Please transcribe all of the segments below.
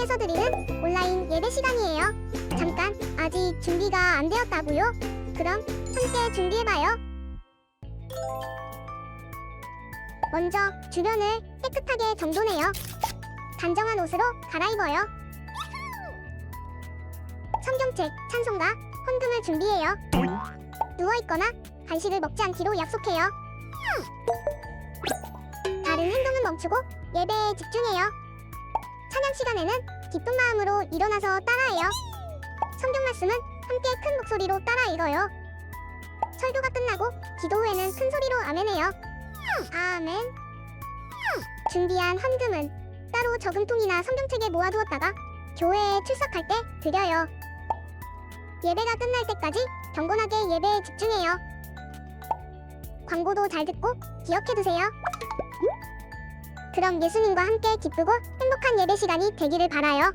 통해서 드리는 온라인 예배 시간이에요. 잠깐, 아직 준비가 안 되었다고요? 그럼 함께 준비해봐요. 먼저 주변을 깨끗하게 정돈해요. 단정한 옷으로 갈아입어요. 성경책, 찬송가, 헌금을 준비해요. 누워있거나 간식을 먹지 않기로 약속해요. 다른 행동은 멈추고 예배에 집중해요. 찬양 시간에는 기쁜 마음으로 일어나서 따라해요. 성경 말씀은 함께 큰 목소리로 따라 읽어요. 설교가 끝나고 기도 후에는 큰 소리로 아멘해요. 아멘. 준비한 헌금은 따로 저금통이나 성경책에 모아두었다가 교회에 출석할 때 드려요. 예배가 끝날 때까지 경건하게 예배에 집중해요. 광고도 잘 듣고 기억해두세요. 그럼 예수님과 함께 기쁘고 행복한 예배 시간이 되기를 바라요.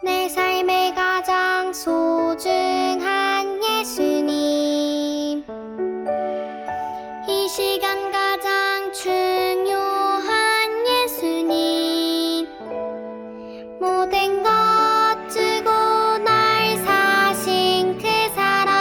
내 삶의 가장 소중한 예수님, 이 시간 가장 중요한 예수님, 모든 것 주고 날 사신 그 사랑,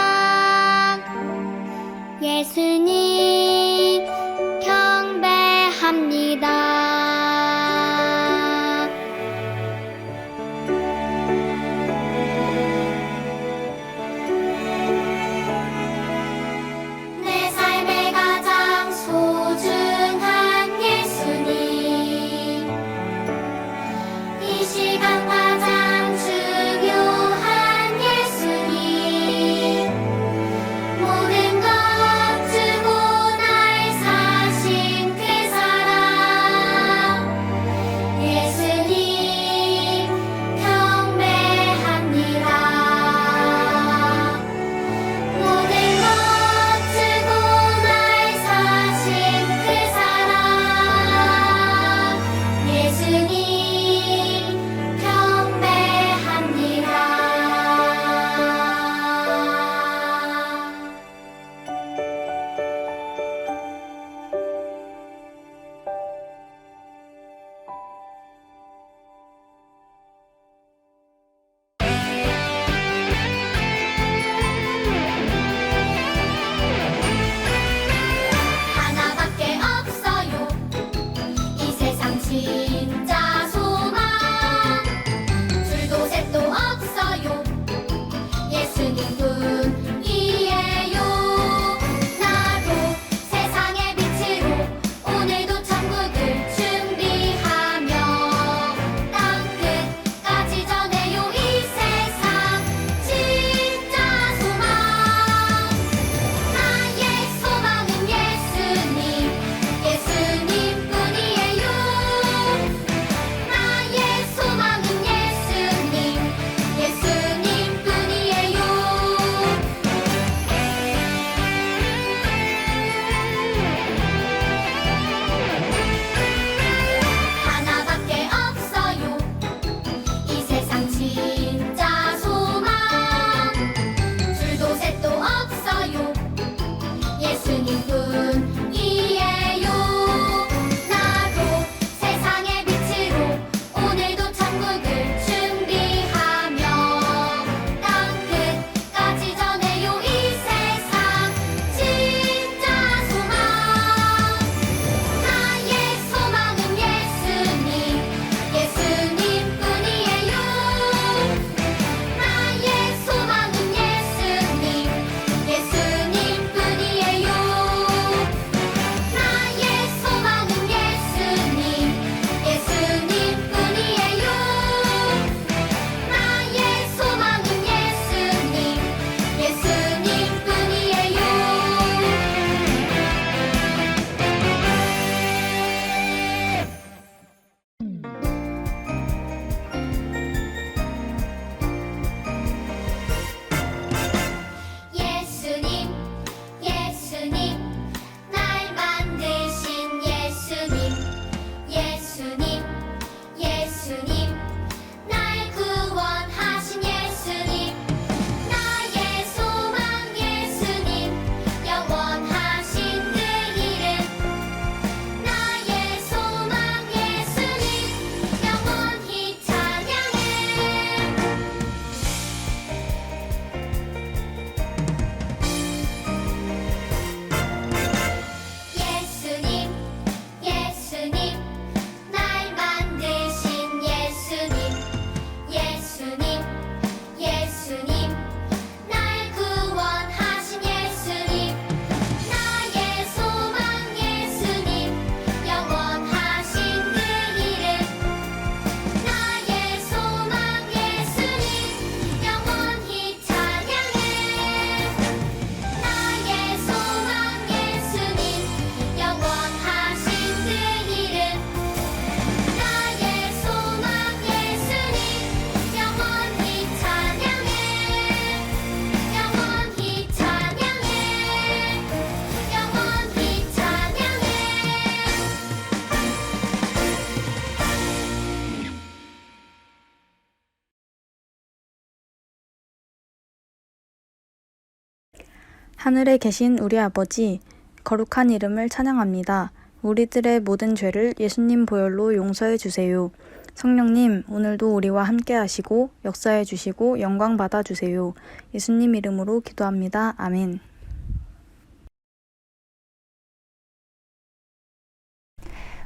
하늘에 계신 우리 아버지, 거룩한 이름을 찬양합니다. 우리들의 모든 죄를 예수님 보혈로 용서해 주세요. 성령님, 오늘도 우리와 함께 하시고 역사해 주시고 영광 받아 주세요. 예수님 이름으로 기도합니다. 아멘.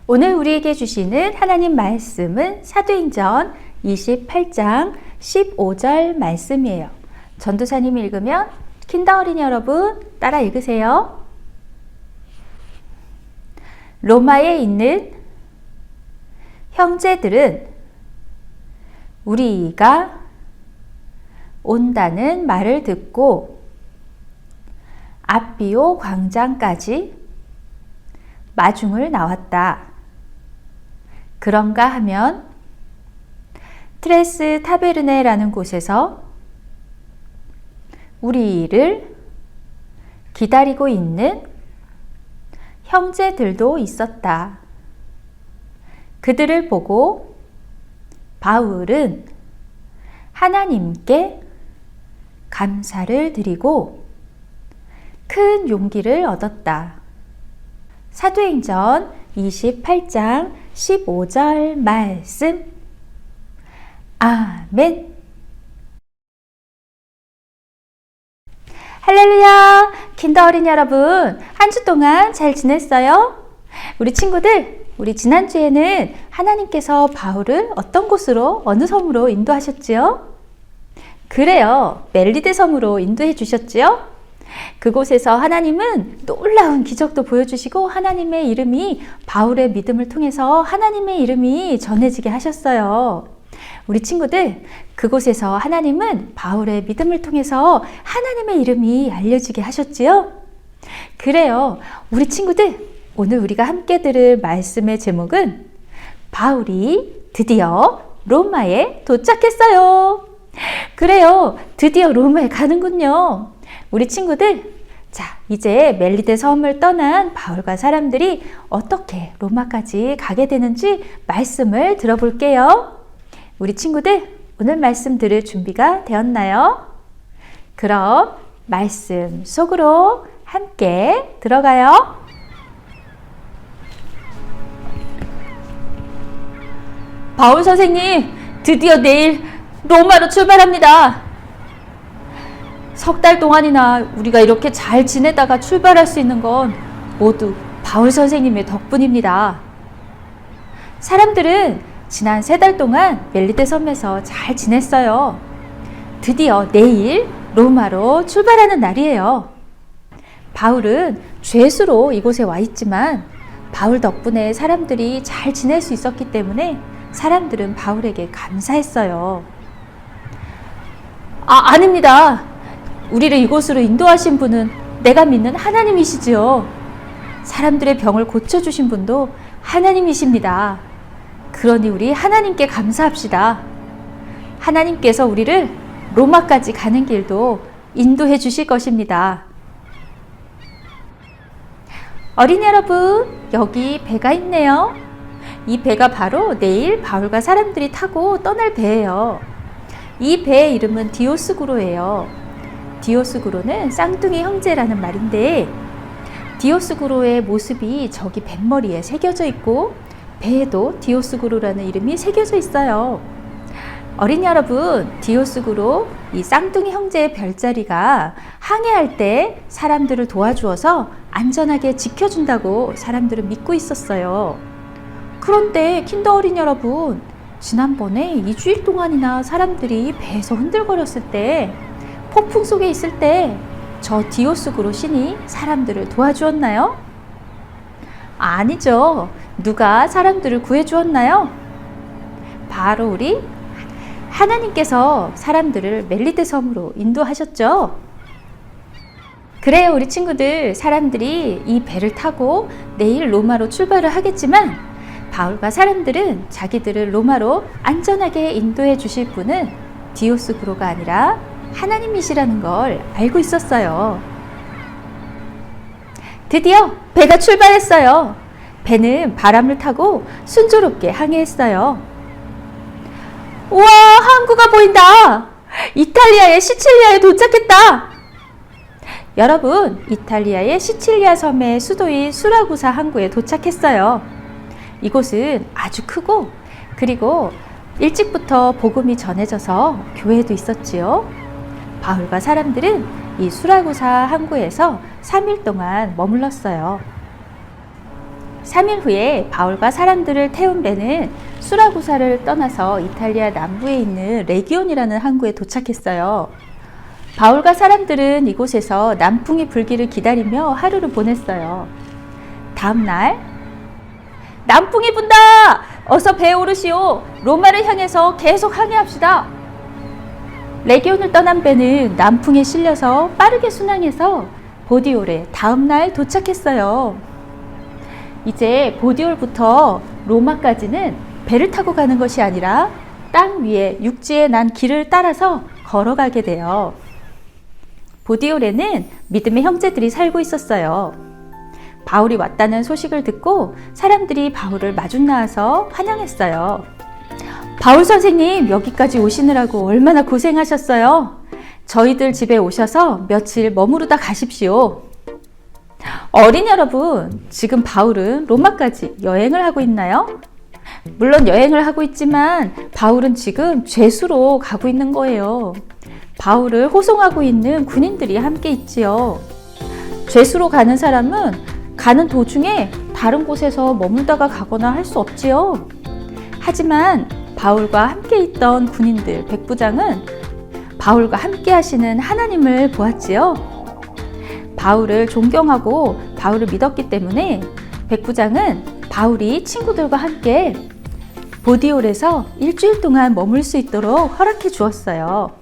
오늘 우리에게 주시는 하나님 말씀은 사도행전 28장 15절 말씀이에요. 전도사님이 읽으면 킨더 어린이 여러분 따라 읽으세요. 로마에 있는 형제들은 우리가 온다는 말을 듣고 아비오 광장까지 마중을 나왔다. 그런가 하면 트레스 타베르네라는 곳에서 우리를 기다리고 있는 형제들도 있었다. 그들을 보고 바울은 하나님께 감사를 드리고 큰 용기를 얻었다. 사도행전 28장 15절 말씀. 아멘. 할렐루야! 킨더 어린이 여러분, 한 주 동안 잘 지냈어요? 우리 친구들, 우리 지난주에는 하나님께서 바울을 어떤 곳으로, 어느 섬으로 인도하셨지요? 그래요, 멜리데 섬으로 인도해 주셨지요? 그곳에서 하나님은 놀라운 기적도 보여주시고 하나님의 이름이, 바울의 믿음을 통해서 하나님의 이름이 전해지게 하셨어요. 우리 친구들, 그곳에서 하나님은 바울의 믿음을 통해서 하나님의 이름이 알려지게 하셨지요? 그래요. 우리 친구들, 오늘 우리가 함께 들을 말씀의 제목은 바울이 드디어 로마에 도착했어요. 그래요. 드디어 로마에 가는군요. 우리 친구들, 자, 이제 멜리데 섬을 떠난 바울과 사람들이 어떻게 로마까지 가게 되는지 말씀을 들어볼게요. 우리 친구들, 오늘 말씀 들을 준비가 되었나요? 그럼 말씀 속으로 함께 들어가요. 바울 선생님, 드디어 내일 로마로 출발합니다. 석 달 동안이나 우리가 이렇게 잘 지내다가 출발할 수 있는 건 모두 바울 선생님의 덕분입니다. 사람들은 지난 3달 동안 멜리데 섬에서 잘 지냈어요. 드디어 내일 로마로 출발하는 날이에요. 바울은 죄수로 이곳에 와 있지만 바울 덕분에 사람들이 잘 지낼 수 있었기 때문에 사람들은 바울에게 감사했어요. 아닙니다. 우리를 이곳으로 인도하신 분은 내가 믿는 하나님이시지요. 사람들의 병을 고쳐주신 분도 하나님이십니다. 그러니 우리 하나님께 감사합시다. 하나님께서 우리를 로마까지 가는 길도 인도해 주실 것입니다. 어린이 여러분, 여기 배가 있네요. 이 배가 바로 내일 바울과 사람들이 타고 떠날 배예요. 이 배의 이름은 디오스구로예요. 디오스구로는 쌍둥이 형제라는 말인데, 디오스구로의 모습이 저기 뱃머리에 새겨져 있고 배에도 디오스구로라는 이름이 새겨져 있어요. 어린이 여러분, 디오스구로, 이 쌍둥이 형제의 별자리가 항해할 때 사람들을 도와주어서 안전하게 지켜준다고 사람들은 믿고 있었어요. 그런데 킨더 어린이 여러분, 지난번에 2주일 동안이나 사람들이 배에서 흔들거렸을 때, 폭풍 속에 있을 때 저 디오스구로 신이 사람들을 도와주었나요? 아니죠. 누가 사람들을 구해주었나요? 바로 우리 하나님께서 사람들을 멜리데 섬으로 인도하셨죠. 그래요, 우리 친구들, 사람들이 이 배를 타고 내일 로마로 출발을 하겠지만 바울과 사람들은 자기들을 로마로 안전하게 인도해 주실 분은 디오스구로가 아니라 하나님이시라는 걸 알고 있었어요. 드디어 배가 출발했어요. 배는 바람을 타고 순조롭게 항해했어요. 우와, 항구가 보인다. 이탈리아의 시칠리아에 도착했다. 여러분, 이탈리아의 시칠리아 섬의 수도인 수라구사 항구에 도착했어요. 이곳은 아주 크고 그리고 일찍부터 복음이 전해져서 교회도 있었지요. 바울과 사람들은 이 수라구사 항구에서 3일 동안 머물렀어요. 3일 후에 바울과 사람들을 태운 배는 수라구사를 떠나서 이탈리아 남부에 있는 레기온이라는 항구에 도착했어요. 바울과 사람들은 이곳에서 남풍이 불기를 기다리며 하루를 보냈어요. 다음 날, 남풍이 분다! 어서 배에 오르시오! 로마를 향해서 계속 항해합시다! 레기온을 떠난 배는 남풍에 실려서 빠르게 순항해서 보디올에 다음 날 도착했어요. 이제 보디올부터 로마까지는 배를 타고 가는 것이 아니라 땅 위에 육지에 난 길을 따라서 걸어가게 돼요. 보디올에는 믿음의 형제들이 살고 있었어요. 바울이 왔다는 소식을 듣고 사람들이 바울을 마중 나와서 환영했어요. 바울 선생님, 여기까지 오시느라고 얼마나 고생하셨어요. 저희들 집에 오셔서 며칠 머무르다 가십시오. 어린 여러분, 지금 바울은 로마까지 여행을 하고 있나요? 물론 여행을 하고 있지만 바울은 지금 죄수로 가고 있는 거예요. 바울을 호송하고 있는 군인들이 함께 있지요. 죄수로 가는 사람은 가는 도중에 다른 곳에서 머물다가 가거나 할 수 없지요. 하지만 바울과 함께 있던 군인들 백부장은 바울과 함께 하시는 하나님을 보았지요. 바울을 존경하고 바울을 믿었기 때문에 백부장은 바울이 친구들과 함께 보디올에서 일주일 동안 머물 수 있도록 허락해 주었어요.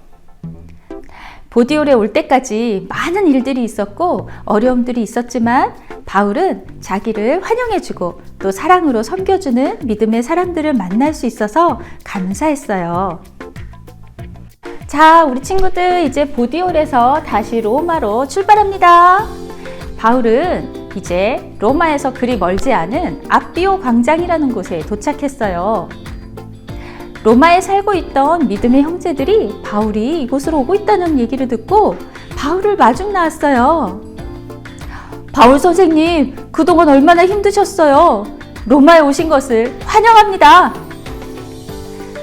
보디올에 올 때까지 많은 일들이 있었고 어려움들이 있었지만 바울은 자기를 환영해주고 또 사랑으로 섬겨주는 믿음의 사람들을 만날 수 있어서 감사했어요. 자, 우리 친구들 이제 보디올에서 다시 로마로 출발합니다. 바울은 이제 로마에서 그리 멀지 않은 앞비오 광장이라는 곳에 도착했어요. 로마에 살고 있던 믿음의 형제들이 바울이 이곳으로 오고 있다는 얘기를 듣고 바울을 마중 나왔어요. 바울 선생님, 그동안 얼마나 힘드셨어요. 로마에 오신 것을 환영합니다.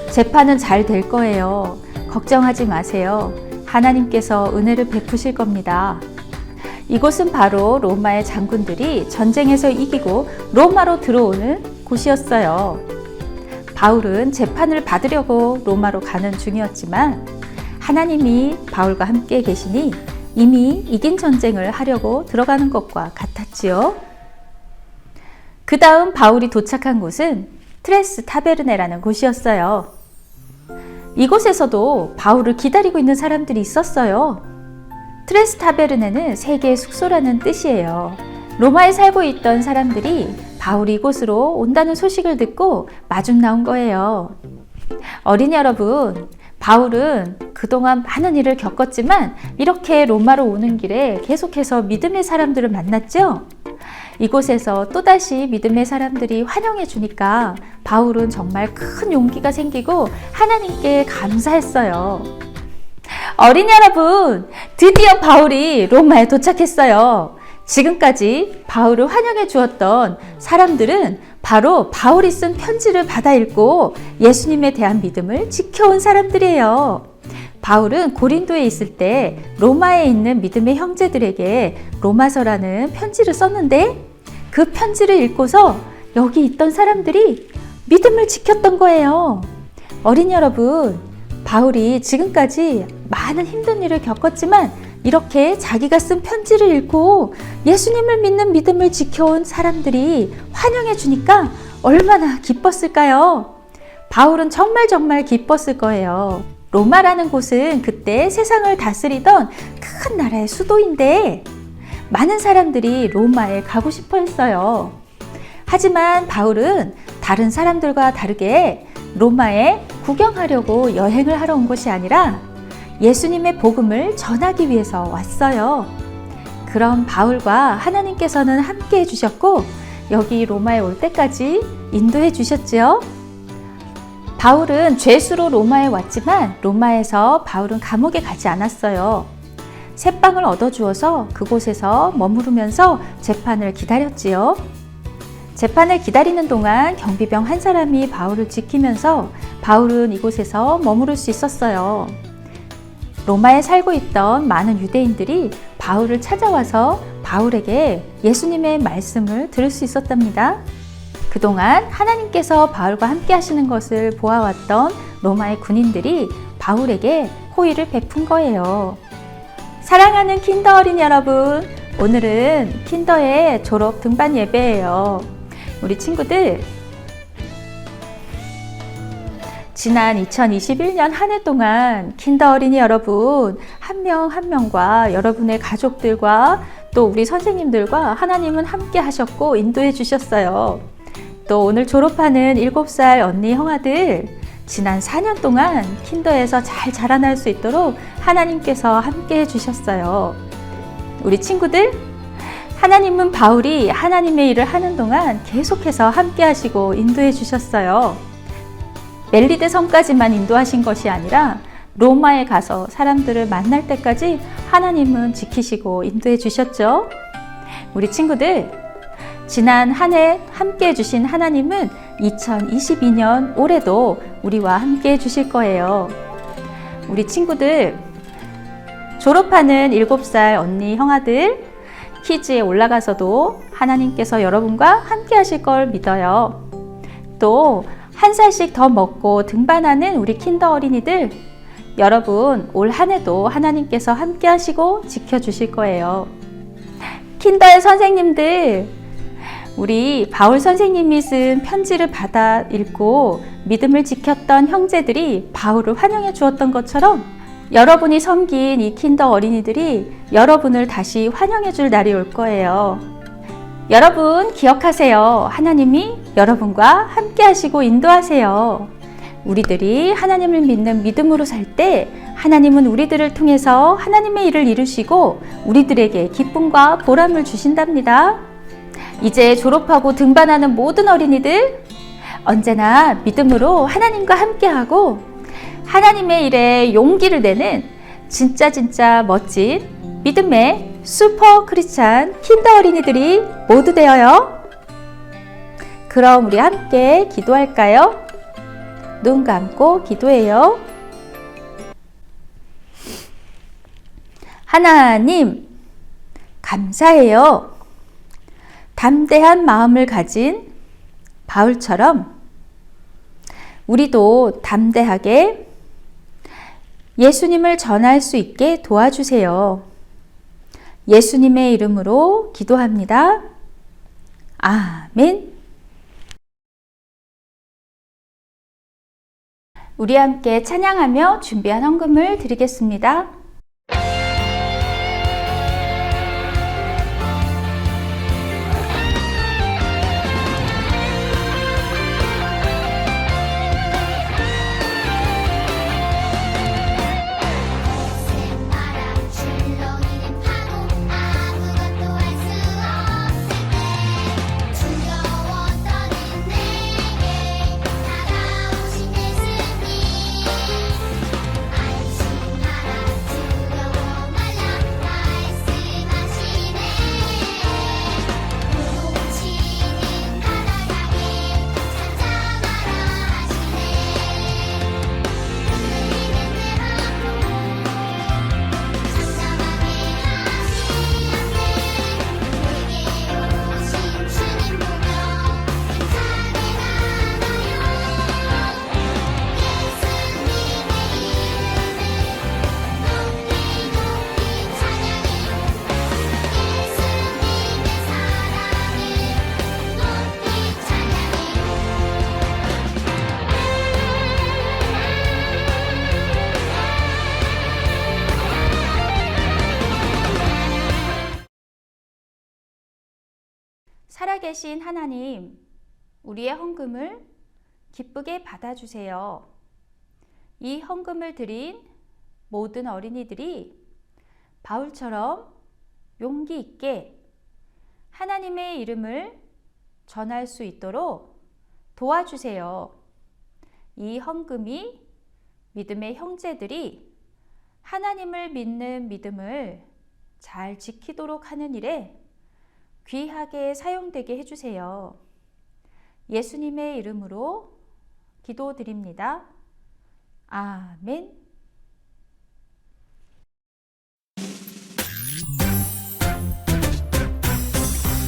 재판은 잘 될 거예요. 걱정하지 마세요. 하나님께서 은혜를 베푸실 겁니다. 이곳은 바로 로마의 장군들이 전쟁에서 이기고 로마로 들어오는 곳이었어요. 바울은 재판을 받으려고 로마로 가는 중이었지만 하나님이 바울과 함께 계시니 이미 이긴 전쟁을 하려고 들어가는 것과 같았지요. 그 다음 바울이 도착한 곳은 트레스 타베르네라는 곳이었어요. 이곳에서도 바울을 기다리고 있는 사람들이 있었어요. 트레스 타베르네는 세계의 숙소라는 뜻이에요. 로마에 살고 있던 사람들이 바울이 이곳으로 온다는 소식을 듣고 마중 나온 거예요. 어린이 여러분, 바울은 그동안 많은 일을 겪었지만 이렇게 로마로 오는 길에 계속해서 믿음의 사람들을 만났죠? 이곳에서 또다시 믿음의 사람들이 환영해 주니까 바울은 정말 큰 용기가 생기고 하나님께 감사했어요. 어린이 여러분, 드디어 바울이 로마에 도착했어요. 지금까지 바울을 환영해 주었던 사람들은 바로 바울이 쓴 편지를 받아 읽고 예수님에 대한 믿음을 지켜온 사람들이에요. 바울은 고린도에 있을 때 로마에 있는 믿음의 형제들에게 로마서라는 편지를 썼는데 그 편지를 읽고서 여기 있던 사람들이 믿음을 지켰던 거예요. 어린이 여러분, 바울이 지금까지 많은 힘든 일을 겪었지만 이렇게 자기가 쓴 편지를 읽고 예수님을 믿는 믿음을 지켜온 사람들이 환영해 주니까 얼마나 기뻤을까요? 바울은 정말 기뻤을 거예요. 로마라는 곳은 그때 세상을 다스리던 큰 나라의 수도인데 많은 사람들이 로마에 가고 싶어 했어요. 하지만 바울은 다른 사람들과 다르게 로마에 구경하려고 여행을 하러 온 것이 아니라 예수님의 복음을 전하기 위해서 왔어요. 그럼 바울과 하나님께서는 함께 해주셨고 여기 로마에 올 때까지 인도해 주셨지요. 바울은 죄수로 로마에 왔지만 로마에서 바울은 감옥에 가지 않았어요. 새빵을 얻어주어서 그곳에서 머무르면서 재판을 기다렸지요. 재판을 기다리는 동안 경비병 한 사람이 바울을 지키면서 바울은 이곳에서 머무를 수 있었어요. 로마에 살고 있던 많은 유대인들이 바울을 찾아와서 바울에게 예수님의 말씀을 들을 수 있었답니다. 그동안 하나님께서 바울과 함께 하시는 것을 보아왔던 로마의 군인들이 바울에게 호의를 베푼 거예요. 사랑하는 킨더 어린이 여러분, 오늘은 킨더의 졸업 등반 예배예요. 우리 친구들, 지난 2021년 한 해 동안 킨더 어린이 여러분 한 명 한 명과 여러분의 가족들과 또 우리 선생님들과 하나님은 함께 하셨고 인도해 주셨어요. 또 오늘 졸업하는 7살 언니 형아들, 지난 4년 동안 킨더에서 잘 자라날 수 있도록 하나님께서 함께 해주셨어요. 우리 친구들, 하나님은 바울이 하나님의 일을 하는 동안 계속해서 함께 하시고 인도해 주셨어요. 멜리데 섬까지만 인도하신 것이 아니라 로마에 가서 사람들을 만날 때까지 하나님은 지키시고 인도해 주셨죠. 우리 친구들, 지난 한 해 함께 해주신 하나님은 2022년 올해도 우리와 함께 해주실 거예요. 우리 친구들, 졸업하는 7살 언니 형아들, 퀴즈에 올라가서도 하나님께서 여러분과 함께 하실 걸 믿어요. 또 한 살씩 더 먹고 등반하는 우리 킨더 어린이들, 여러분 올 한 해도 하나님께서 함께 하시고 지켜주실 거예요. 킨더의 선생님들, 우리 바울 선생님이 쓴 편지를 받아 읽고 믿음을 지켰던 형제들이 바울을 환영해 주었던 것처럼 여러분이 섬긴 이 킨더 어린이들이 여러분을 다시 환영해 줄 날이 올 거예요. 여러분 기억하세요. 하나님이 여러분과 함께 하시고 인도하세요. 우리들이 하나님을 믿는 믿음으로 살 때 하나님은 우리들을 통해서 하나님의 일을 이루시고 우리들에게 기쁨과 보람을 주신답니다. 이제 졸업하고 등반하는 모든 어린이들, 언제나 믿음으로 하나님과 함께하고 하나님의 일에 용기를 내는 진짜 멋진 믿음의 슈퍼 크리스찬 킨더 어린이들이 모두 되어요. 그럼 우리 함께 기도할까요? 눈 감고 기도해요. 하나님, 감사해요. 담대한 마음을 가진 바울처럼 우리도 담대하게 예수님을 전할 수 있게 도와주세요. 예수님의 이름으로 기도합니다. 아멘. 우리 함께 찬양하며 준비한 헌금을 드리겠습니다. 살아계신 하나님, 우리의 헌금을 기쁘게 받아주세요. 이 헌금을 드린 모든 어린이들이 바울처럼 용기 있게 하나님의 이름을 전할 수 있도록 도와주세요. 이 헌금이 믿음의 형제들이 하나님을 믿는 믿음을 잘 지키도록 하는 일에 귀하게 사용되게 해주세요. 예수님의 이름으로 기도드립니다. 아멘.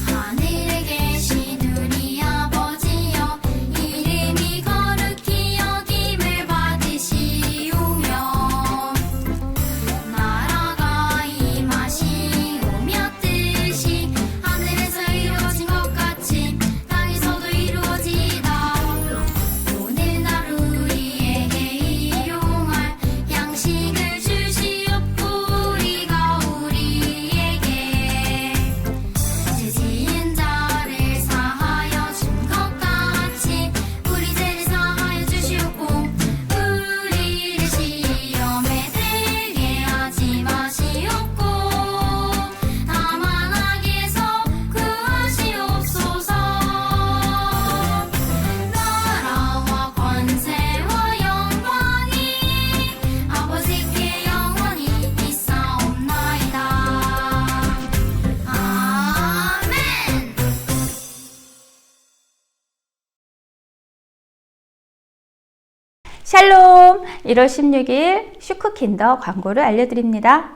하늘에 계신 우리 아버지여 이름이 거룩히 여김을 받으시오며 나라가 임하시오며 뜻이 하늘에서 이루어진 것 같이 땅에서도 이루어지이다. 오늘 하루 우리에게 일용할 양식을 주시옵고 우리가 우리에게 죄 지은 자를 사하여 준 것 같이 우리 죄를 사하여 주시옵고 우리를 시험에 들게 하지 마시옵고 다만 악에서 구하시옵소서. 나라와 권세와 영광이 아버지께 영원히 있사옵나이다. 아멘. 샬롬! 1월 16일 슈크킨더 광고를 알려드립니다.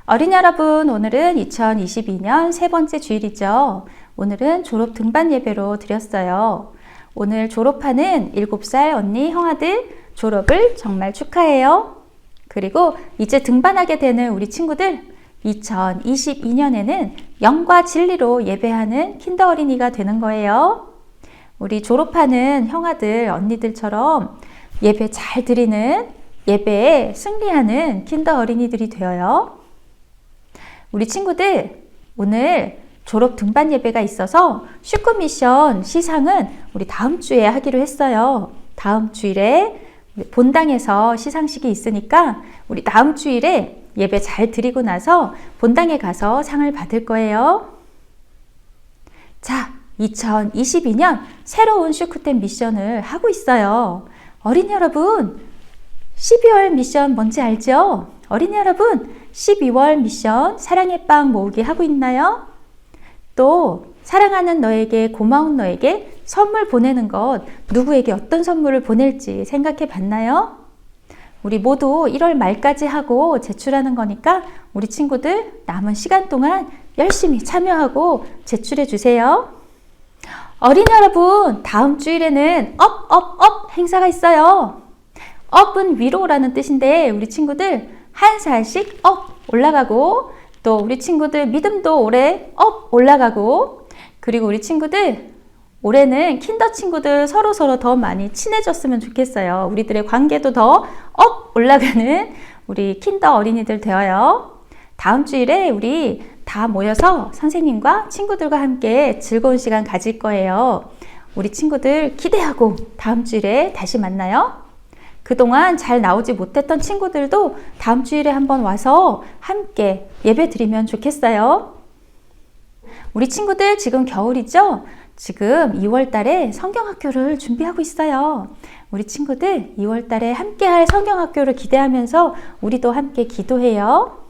어린이 여러분, 오늘은 2022년 세 번째 주일이죠. 오늘은 졸업 등반 예배로 드렸어요. 오늘 졸업하는 7살 언니, 형아들 졸업을 정말 축하해요. 그리고 이제 등반하게 되는 우리 친구들, 2022년에는 영과 진리로 예배하는 킨더 어린이가 되는 거예요. 우리 졸업하는 형아들, 언니들처럼 예배 잘 드리는, 예배에 승리하는 킨더 어린이들이 되어요. 우리 친구들, 오늘 졸업 등반 예배가 있어서 슈크 미션 시상은 우리 다음 주에 하기로 했어요. 다음 주일에 본당에서 시상식이 있으니까 우리 다음 주일에 예배 잘 드리고 나서 본당에 가서 상을 받을 거예요. 자, 2022년 새로운 슈크템 미션을 하고 있어요. 어린이 여러분, 12월 미션 뭔지 알죠? 어린이 여러분, 12월 미션 사랑의 빵 모으기 하고 있나요? 또 사랑하는 너에게, 고마운 너에게 선물 보내는 것, 누구에게 어떤 선물을 보낼지 생각해 봤나요? 우리 모두 1월 말까지 하고 제출하는 거니까 우리 친구들 남은 시간 동안 열심히 참여하고 제출해 주세요. 어린이 여러분, 다음 주일에는 업 행사가 있어요. 업은 위로라는 뜻인데 우리 친구들 한 살씩 업 올라가고, 또 우리 친구들 믿음도 올해 업 올라가고, 그리고 우리 친구들 올해는 킨더 친구들 서로 더 많이 친해졌으면 좋겠어요. 우리들의 관계도 더 업 올라가는 우리 킨더 어린이들 되어요. 다음 주일에 우리 다 모여서 선생님과 친구들과 함께 즐거운 시간 가질 거예요. 우리 친구들 기대하고 다음 주일에 다시 만나요. 그동안 잘 나오지 못했던 친구들도 다음 주일에 한번 와서 함께 예배 드리면 좋겠어요. 우리 친구들 지금 겨울이죠? 지금 2월 달에 성경학교를 준비하고 있어요. 우리 친구들 2월 달에 함께할 성경학교를 기대하면서 우리도 함께 기도해요.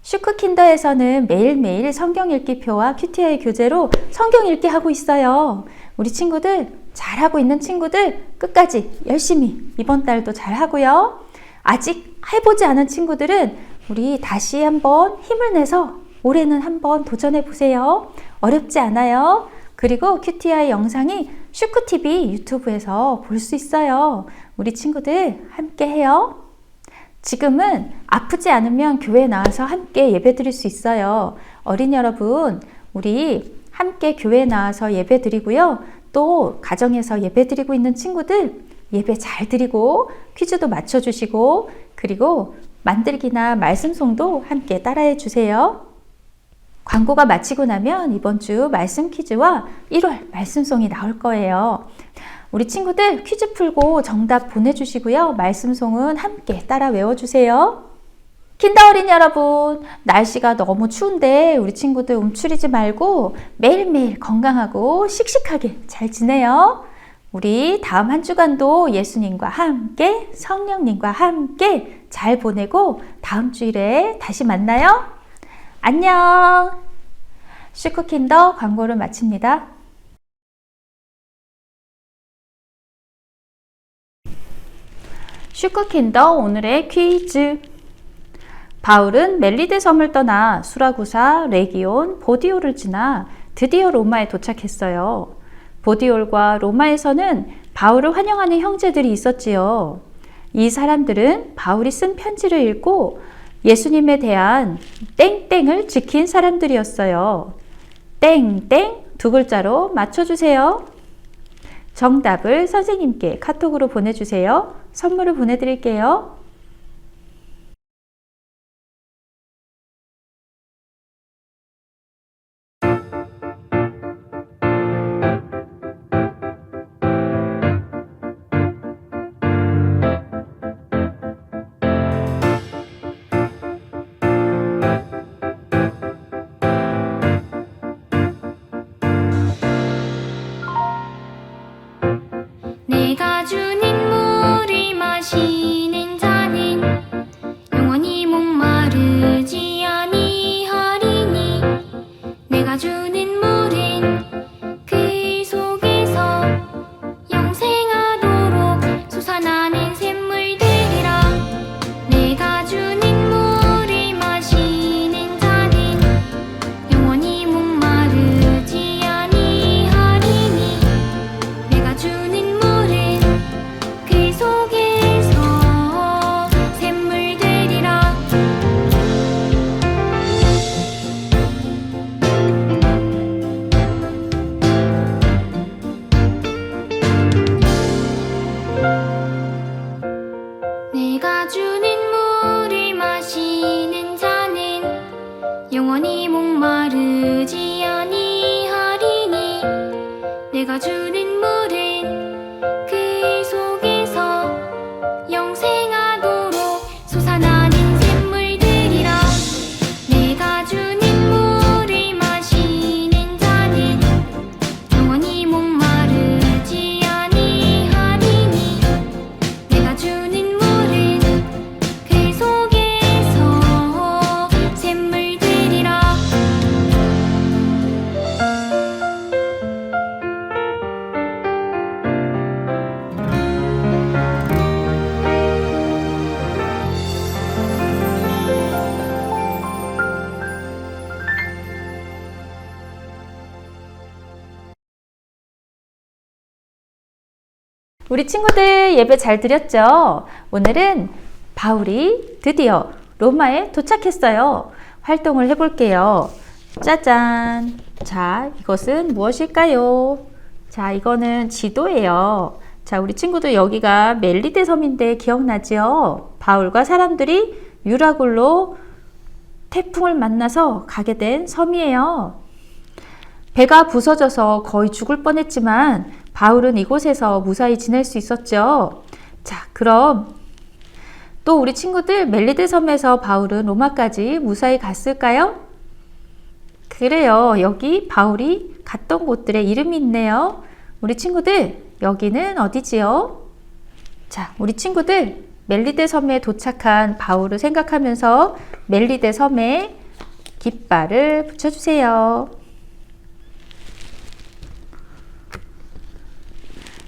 슈크킨더에서는 매일매일 성경 읽기표와 큐티아이 교재로 성경 읽기 하고 있어요. 우리 친구들, 잘하고 있는 친구들 끝까지 열심히 이번 달도 잘하고요. 아직 해보지 않은 친구들은 우리 다시 한번 힘을 내서 올해는 한번 도전해 보세요. 어렵지 않아요. 그리고 큐티아이 영상이 슈크TV 유튜브에서 볼 수 있어요. 우리 친구들 함께 해요. 지금은 아프지 않으면 교회에 나와서 함께 예배 드릴 수 있어요. 어린이 여러분, 우리 함께 교회에 나와서 예배 드리고요. 또 가정에서 예배 드리고 있는 친구들 예배 잘 드리고 퀴즈도 맞춰주시고, 그리고 만들기나 말씀송도 함께 따라해 주세요. 광고가 마치고 나면 이번 주 말씀 퀴즈와 1월 말씀송이 나올 거예요. 우리 친구들 퀴즈 풀고 정답 보내주시고요. 말씀송은 함께 따라 외워주세요. 킨더 어린이 여러분, 날씨가 너무 추운데 우리 친구들 움츠리지 말고 매일매일 건강하고 씩씩하게 잘 지내요. 우리 다음 한 주간도 예수님과 함께, 성령님과 함께 잘 보내고 다음 주일에 다시 만나요. 안녕. 슈크킨더 광고를 마칩니다. 슈크킨더 오늘의 퀴즈. 바울은 멜리데 섬을 떠나 수라구사, 레기온, 보디올을 지나 드디어 로마에 도착했어요. 보디올과 로마에서는 바울을 환영하는 형제들이 있었지요. 이 사람들은 바울이 쓴 편지를 읽고 예수님에 대한 땡땡을 지킨 사람들이었어요. 땡땡 두 글자로 맞춰주세요. 정답을 선생님께 카톡으로 보내주세요. 선물을 보내드릴게요. 내가 주는 물을 마시는 자는 영원히 목마르지 아니하리니 내가 주는 물은 그 속에서 영생하도록 솟아나는 샘물들이라. 내가 주는 물을 마시는 자는 영원히 목마르지 아니하리니 내가 주는 그 속에서 샘물들이라. 내가 주는 물을 마시는 자는 영원히 목마르지 아니하리니 내가 주는 물은 그 속에서 영생하도록 솟아나는 샘물들이라. 내가 주는 물을 마시는 자는 영원히 목마르지 아니하리니 내가 주는 물은 그 속에서 샘물들이라. 우리 친구들 예배 잘 드렸죠? 오늘은 바울이 드디어 로마에 도착했어요. 활동을 해볼게요. 짜잔! 자, 이것은 무엇일까요? 자, 이거는 지도예요. 자, 우리 친구들 여기가 멜리데 섬인데 기억나지요? 바울과 사람들이 유라굴로 태풍을 만나서 가게 된 섬이에요. 배가 부서져서 거의 죽을 뻔했지만 바울은 이곳에서 무사히 지낼 수 있었죠. 자, 그럼 또 우리 친구들 멜리데 섬에서 바울은 로마까지 무사히 갔을까요? 그래요. 여기 바울이 갔던 곳들의 이름이 있네요. 우리 친구들 여기는 어디지요? 자, 우리 친구들 멜리데 섬에 도착한 바울을 생각하면서 멜리데 섬에 깃발을 붙여주세요.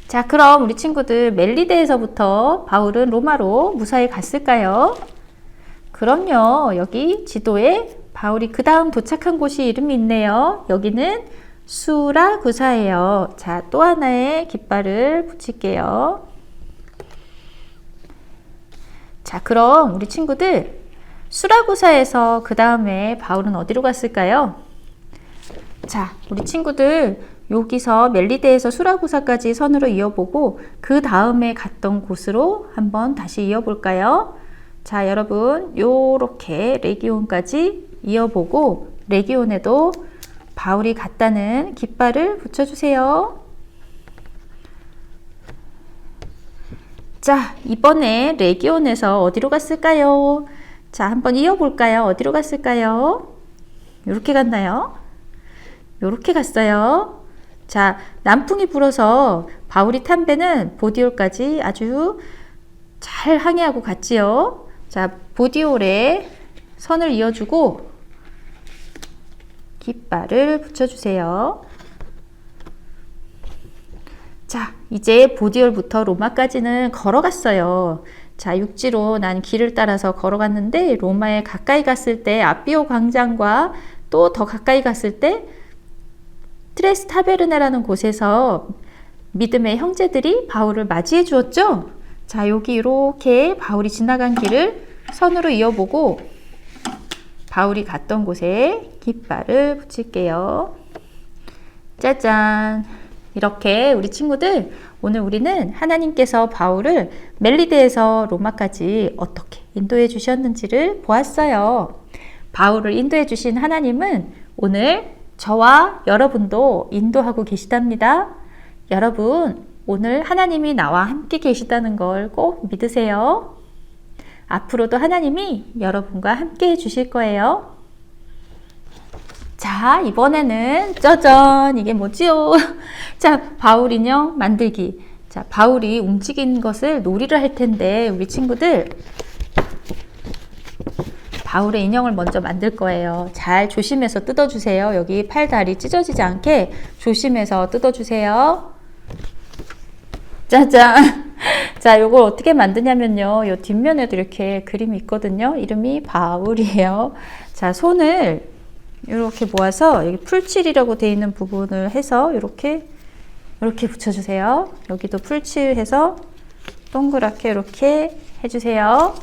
자, 그럼 우리 친구들 멜리데에서부터 바울은 로마로 무사히 갔을까요? 그럼요. 여기 지도에 바울이 그 다음 도착한 곳이 이름이 있네요. 여기는 수라구사예요. 자, 또 하나의 깃발을 붙일게요. 자, 그럼 우리 친구들 수라구사에서 그 다음에 바울은 어디로 갔을까요? 자, 우리 친구들 여기서 멜리데에서 수라구사까지 선으로 이어보고 그 다음에 갔던 곳으로 한번 다시 이어볼까요? 자, 여러분 요렇게 레기온까지 이어보고 레기온에도 바울이 갔다는 깃발을 붙여주세요. 자, 이번에 레기온에서 어디로 갔을까요? 자, 한번 이어볼까요? 어디로 갔을까요? 이렇게 갔나요? 이렇게 갔어요. 자, 남풍이 불어서 바울이 탄 배는 보디올까지 아주 잘 항해하고 갔지요. 자, 보디올에 선을 이어주고 깃발을 붙여주세요. 자, 이제 보디올부터 로마까지는 걸어갔어요. 자, 육지로 난 길을 따라서 걸어갔는데 로마에 가까이 갔을 때 아피오 광장과 또 더 가까이 갔을 때 트레스타베르네라는 곳에서 믿음의 형제들이 바울을 맞이해 주었죠. 자, 여기 이렇게 바울이 지나간 길을 선으로 이어보고 바울이 갔던 곳에 깃발을 붙일게요. 짜잔! 이렇게 우리 친구들, 오늘 우리는 하나님께서 바울을 멜리데에서 로마까지 어떻게 인도해 주셨는지를 보았어요. 바울을 인도해 주신 하나님은 오늘 저와 여러분도 인도하고 계시답니다. 여러분, 오늘 하나님이 나와 함께 계시다는 걸 꼭 믿으세요. 앞으로도 하나님이 여러분과 함께 해주실 거예요. 자, 이번에는 짜잔! 이게 뭐지요? 자, 바울 인형 만들기. 자, 바울이 움직인 것을 놀이를 할 텐데 우리 친구들 바울의 인형을 먼저 만들 거예요. 잘 조심해서 뜯어주세요. 여기 팔, 다리 찢어지지 않게 조심해서 뜯어주세요. 짜잔! 자, 요걸 어떻게 만드냐면요. 요 뒷면에도 이렇게 그림이 있거든요. 이름이 바울이에요. 자, 손을 이렇게 모아서 여기 풀칠이라고 되어 있는 부분을 해서 이렇게 붙여주세요. 여기도 풀칠해서 동그랗게 이렇게 해주세요.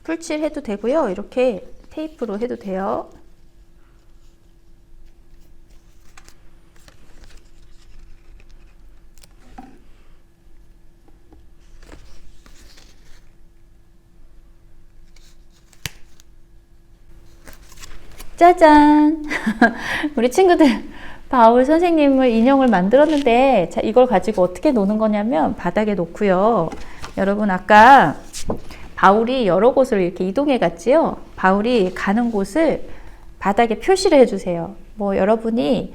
풀칠 해도 되고요. 이렇게 테이프로 해도 돼요. 짜잔! 우리 친구들 바울 선생님을 인형을 만들었는데 자, 이걸 가지고 어떻게 노는 거냐면 바닥에 놓고요. 여러분 아까 바울이 여러 곳을 이렇게 이동해 갔지요. 바울이 가는 곳을 바닥에 표시를 해주세요. 뭐 여러분이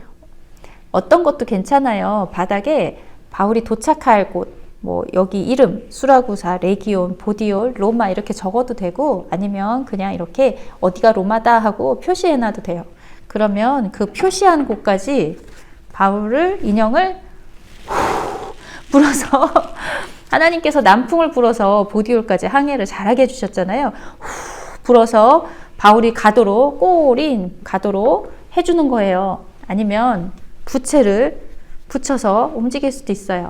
어떤 것도 괜찮아요. 바닥에 바울이 도착할 곳, 뭐 여기 이름, 수라구사, 레기온, 보디올, 로마 이렇게 적어도 되고 아니면 그냥 이렇게 어디가 로마다 하고 표시해놔도 돼요. 그러면 그 표시한 곳까지 바울을 인형을 불어서 하나님께서 남풍을 불어서 보디올까지 항해를 잘하게 해주셨잖아요. 불어서 바울이 가도록 꼬린 가도록 해주는 거예요. 아니면 부채를 붙여서 움직일 수도 있어요.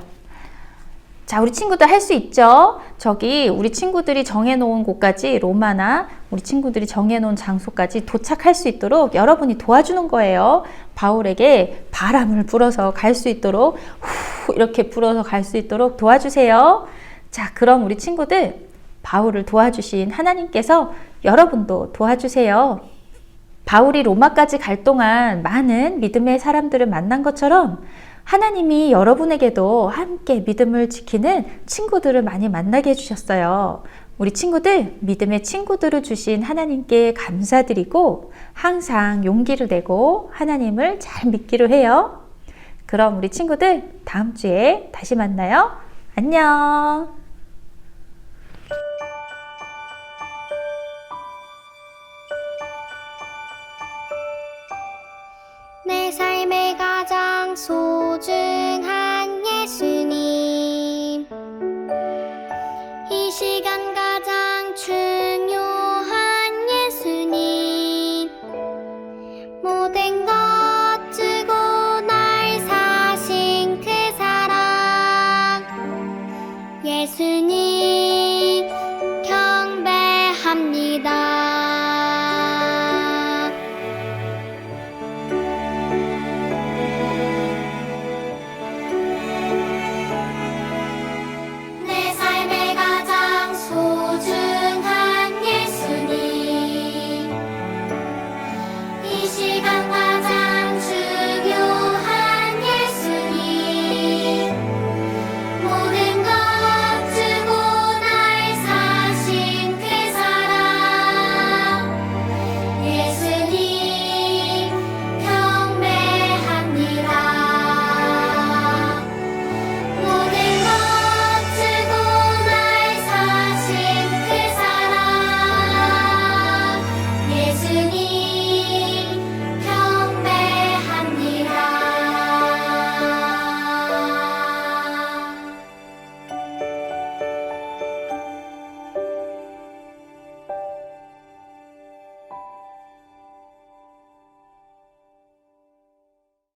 자, 우리 친구들 할 수 있죠? 저기 우리 친구들이 정해놓은 곳까지 로마나 우리 친구들이 정해놓은 장소까지 도착할 수 있도록 여러분이 도와주는 거예요. 바울에게 바람을 불어서 갈 수 있도록 이렇게 불어서 갈 수 있도록 도와주세요. 자, 그럼 우리 친구들 바울을 도와주신 하나님께서 여러분도 도와주세요. 바울이 로마까지 갈 동안 많은 믿음의 사람들을 만난 것처럼 하나님이 여러분에게도 함께 믿음을 지키는 친구들을 많이 만나게 해주셨어요. 우리 친구들, 믿음의 친구들을 주신 하나님께 감사드리고 항상 용기를 내고 하나님을 잘 믿기로 해요. 그럼 우리 친구들 다음 주에 다시 만나요. 안녕. 내 삶의 가장 소중한 예수님, 이 시간 가장 중요한 예수님, 모든 것 주고 날 사신 그 사랑, 예수님 경배합니다. 예수님